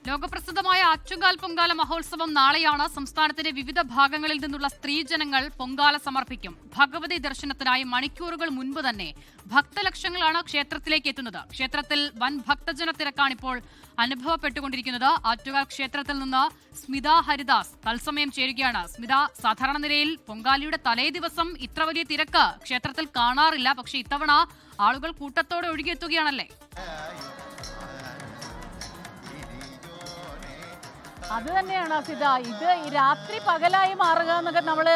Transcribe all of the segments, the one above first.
ലോകപ്രസിദ്ധമായ ആറ്റുകാൽ പൊങ്കാല മഹോത്സവം നാളെയാണ്. സംസ്ഥാനത്തിന്റെ വിവിധ ഭാഗങ്ങളിൽ നിന്നുള്ള സ്ത്രീജനങ്ങൾ പൊങ്കാല സമർപ്പിക്കും. ഭഗവതി ദർശനത്തിനായി മണിക്കൂറുകൾ മുൻപ് തന്നെ ഭക്തലക്ഷങ്ങളാണ് ക്ഷേത്രത്തിലേക്ക് എത്തുന്നത്. ക്ഷേത്രത്തിൽ വൻ ഭക്തജന തിരക്കാണിപ്പോൾ അനുഭവപ്പെട്ടുകൊണ്ടിരിക്കുന്നത്. ആറ്റുകാൽ ക്ഷേത്രത്തിൽ നിന്ന് സ്മിത ഹരിദാസ് തത്സമയം ചേരുകയാണ്. സ്മിത, സാധാരണ നിലയിൽ പൊങ്കാലയുടെ തലേ ദിവസം ഇത്ര വലിയ തിരക്ക് ക്ഷേത്രത്തിൽ കാണാറില്ല. പക്ഷെ ഇത്തവണ ആളുകൾ കൂട്ടത്തോടെ ഒഴുകിയെത്തുകയാണല്ലേ? അത് തന്നെയാണ് സിത. ഇത് രാത്രി പകലായി മാറുക എന്നൊക്കെ നമ്മൾ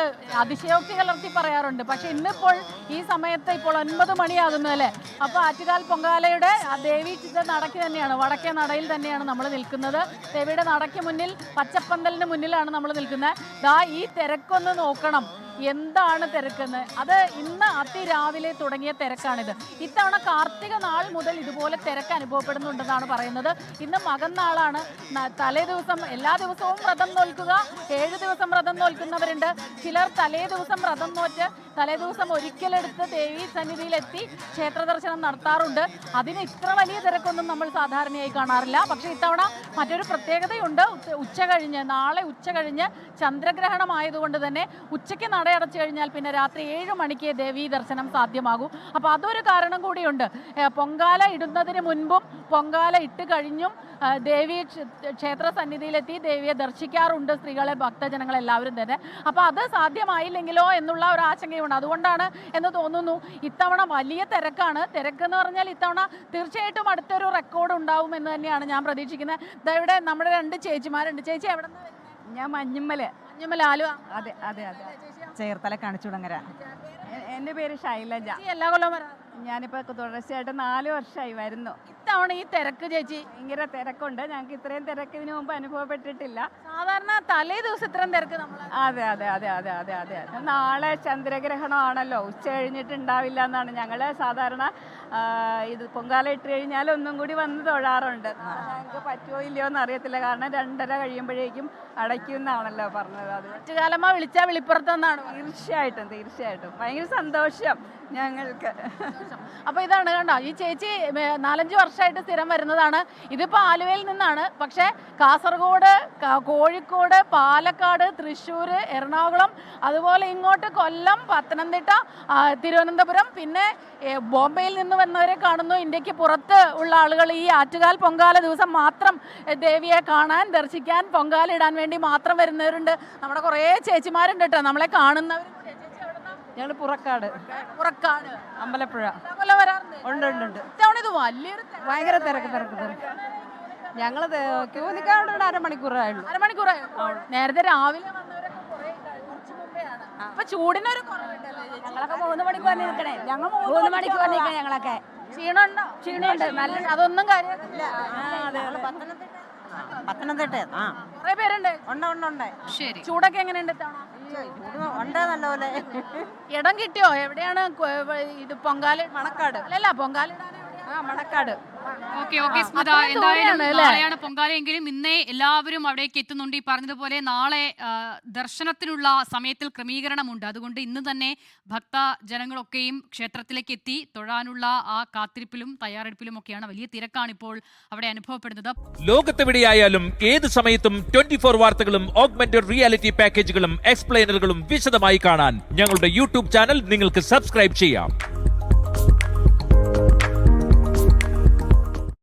അതിശയോക്തി കലർത്തി പറയാറുണ്ട്. പക്ഷെ ഇന്നിപ്പോൾ ഈ സമയത്ത് ഇപ്പോൾ 9 മണിയാകുന്നു അല്ലേ? അപ്പോൾ ആറ്റുകാൽ പൊങ്കാലയുടെ ദേവി നടയ്ക്ക് തന്നെയാണ്, വടക്കേ നടയിൽ തന്നെയാണ് നമ്മൾ നിൽക്കുന്നത്. ദേവിയുടെ നടയ്ക്ക് മുന്നിൽ പച്ചപ്പന്തലിന് മുന്നിലാണ് നമ്മൾ നിൽക്കുന്നത്. ദാ ഈ തിരക്കൊന്ന് നോക്കണം, എന്താണ് തിരക്കെന്ന്. അത് ഇന്ന് അതിരാവിലെ തുടങ്ങിയ തിരക്കാണിത്. ഇത്തവണ കാർത്തിക നാൾ മുതൽ ഇതുപോലെ തിരക്ക് അനുഭവപ്പെടുന്നുണ്ടെന്നാണ് പറയുന്നത്. ഇന്ന് മകന്നാളാണ്. തലേ ദിവസം എല്ലാ ദിവസവും വ്രതം നോൽക്കുക, 7 ദിവസം വ്രതം നോൽക്കുന്നവരുണ്ട്. ചിലർ തലേ ദിവസം വ്രതം നോറ്റ് തലേ ദിവസം ഒരിക്കലെടുത്ത് ദേവീ സന്നിധിയിലെത്തി ക്ഷേത്ര ദർശനം നടത്താറുണ്ട്. അതിന് ഇത്ര വലിയ തിരക്കൊന്നും നമ്മൾ സാധാരണയായി കാണാറില്ല. പക്ഷേ ഇത്തവണ മറ്റൊരു പ്രത്യേകതയുണ്ട്. ഉച്ച കഴിഞ്ഞ്, നാളെ ഉച്ച കഴിഞ്ഞ് ചന്ദ്രഗ്രഹണമായതുകൊണ്ട് തന്നെ ഉച്ചയ്ക്ക് നടയടച്ചു കഴിഞ്ഞാൽ പിന്നെ രാത്രി 7 മണിക്ക് ദേവീ ദർശനം സാധ്യമാകും. അപ്പോൾ അതൊരു കാരണം കൂടിയുണ്ട്. പൊങ്കാല ഇടുന്നതിന് മുൻപും പൊങ്കാല ഇട്ട് കഴിഞ്ഞും ദേവി ക്ഷേത്ര സന്നിധിയിലെത്തി ദേവിയെ ദർശിക്കാറുണ്ട് സ്ത്രീകളെ, ഭക്തജനങ്ങളെല്ലാവരും തന്നെ. അപ്പോൾ അത് സാധ്യമായില്ലെങ്കിലോ എന്നുള്ള ഒരു ആശങ്കയുണ്ട്. അതുകൊണ്ടാണ് എന്ന് തോന്നുന്നു ഇത്തവണ വലിയ തിരക്കാണ്. തിരക്കെന്ന് പറഞ്ഞാൽ ഇത്തവണ തീർച്ചയായിട്ടും അടുത്തൊരു റെക്കോർഡ് ഉണ്ടാവും എന്ന് തന്നെയാണ് ഞാൻ പ്രതീക്ഷിക്കുന്നത്. ഇവിടെ നമ്മുടെ 2 ചേച്ചിമാരുണ്ട്. ചേച്ചി എവിടെ നിന്ന്? ഞാൻ മഞ്ഞുമ്മല് ആലുവ. അതെ അതെ അതെ, ചേർത്തല കാണിച്ചുടങ്ങര. എൻ്റെ പേര് ശൈലജ. എല്ലാ കൊല്ലം വരാം. ഞാനിപ്പോൾ തുടർച്ചയായിട്ട് 4 വർഷമായി വരുന്നു. ഇത്തവണ ഈ തിരക്ക് ചേച്ചി ഭയങ്കര തിരക്കുണ്ട്. ഞങ്ങൾക്ക് ഇത്രയും തിരക്ക് ഇതിനു മുമ്പ് അനുഭവപ്പെട്ടിട്ടില്ല. സാധാരണ തലേ ദിവസം ഇത്രയും തിരക്ക് നമ്മൾ. അതെ അതെ അതെ അതെ അതെ അതെ അതെ. നാളെ ചന്ദ്രഗ്രഹണമാണല്ലോ, ഉച്ച കഴിഞ്ഞിട്ടുണ്ടാവില്ല എന്നാണ് ഞങ്ങൾ സാധാരണ ഇത് പൊങ്കാല ഇട്ട് കഴിഞ്ഞാൽ ഒന്നും കൂടി വന്ന് തൊഴാറുണ്ട്. ഞങ്ങൾക്ക് പറ്റുമോ ഇല്ലയോ എന്ന് അറിയത്തില്ല, കാരണം 2:30 കഴിയുമ്പോഴേക്കും അടയ്ക്കുമെന്നാണല്ലോ പറഞ്ഞത്. അത് മറ്റുകാലമ്മ വിളിച്ചാൽ വെളിപ്പുറത്തെന്നാണ്. തീർച്ചയായിട്ടും തീർച്ചയായിട്ടും ഭയങ്കര സന്തോഷം ഞങ്ങൾക്ക്. അപ്പോൾ ഇതാണ് കണ്ടോ, ഈ ചേച്ചി 4-5 വർഷമായിട്ട് സ്ഥിരം വരുന്നതാണ്. ഇതിപ്പോൾ ആലുവയിൽ നിന്നാണ്. പക്ഷേ കാസർഗോഡ്, കോഴിക്കോട്, പാലക്കാട്, തൃശ്ശൂർ, എറണാകുളം, അതുപോലെ ഇങ്ങോട്ട് കൊല്ലം, പത്തനംതിട്ട, തിരുവനന്തപുരം, പിന്നെ ബോംബെയിൽ നിന്ന് വന്നവരെ കാണുന്നു. ഇന്ത്യക്ക് പുറത്ത് ഉള്ള ആളുകൾ ഈ ആറ്റുകാൽ പൊങ്കാല ദിവസം മാത്രം ദേവിയെ കാണാൻ, ദർശിക്കാൻ, പൊങ്കാല ഇടാൻ വേണ്ടി മാത്രം വരുന്നവരുണ്ട്. നമ്മുടെ കുറേ ചേച്ചിമാരുണ്ട് കേട്ടോ നമ്മളെ കാണുന്നവർ. ഞങ്ങൾ പുറക്കാട് അമ്പലപ്പുഴ ഉണ്ട് ഉണ്ട് ഉണ്ട്. ഇത് വലിയൊരു ഭയങ്കര തിരക്ക്. ഞങ്ങൾ ക്യൂ നിൽക്കാണ്ട് അരമണിക്കൂറായുള്ളൂ. നേരത്തെ രാവിലെ വന്നവരൊക്കെ കുറച്ച് മുമ്പെയാണ്. അപ്പൊ ചൂടിനൊരു ഞങ്ങളൊക്കെ 3 മണിക്കൂർ നിൽക്കണേ. ഞങ്ങൾ 3 മണിക്കൂർ നിൽക്കണേ. ഞങ്ങളൊക്കെ ക്ഷീണമുണ്ട് നല്ല. അതൊന്നും കാര്യമില്ല. പത്തനംതിട്ട കുറെ പേരുണ്ട്. ഉണ്ട്. ശരി, ചൂടൊക്കെ എങ്ങനെയുണ്ട്? ഉണ്ട് നല്ലപോലെ. ഇടം കിട്ടിയോ? എവിടെയാണ് ഇത് പൊങ്കാല? മണക്കാട്. അല്ലല്ല, പൊങ്കാല മണക്കാട്. ഓക്കെ സ്മിത, എന്തായാലും നാളെയാണ് പൊങ്കാലയെങ്കിലും ഇന്നേ എല്ലാവരും അവിടേക്ക് എത്തുന്നുണ്ട്. ഈ പറഞ്ഞതുപോലെ നാളെ ദർശനത്തിനുള്ള സമയത്തിൽ ക്രമീകരണമുണ്ട്. അതുകൊണ്ട് ഇന്ന് തന്നെ ഭക്തജനങ്ങളൊക്കെയും ക്ഷേത്രത്തിലേക്ക് എത്തി തൊഴാനുള്ള ആ കാത്തിരിപ്പിലും തയ്യാറെടുപ്പിലും ഒക്കെയാണ്. വലിയ തിരക്കാണിപ്പോൾ അവിടെ അനുഭവപ്പെടുന്നത്. ലോകത്തെവിടെയായാലും ഏത് സമയത്തും 24 വാർത്തകളും ഓഗ്മെന്റഡ് റിയാലിറ്റി പാക്കേജുകളും എക്സ്പ്ലെയിനറുകളും വിശദമായി കാണാൻ ഞങ്ങളുടെ യൂട്യൂബ് ചാനൽ നിങ്ങൾക്ക് സബ്സ്ക്രൈബ് ചെയ്യാം.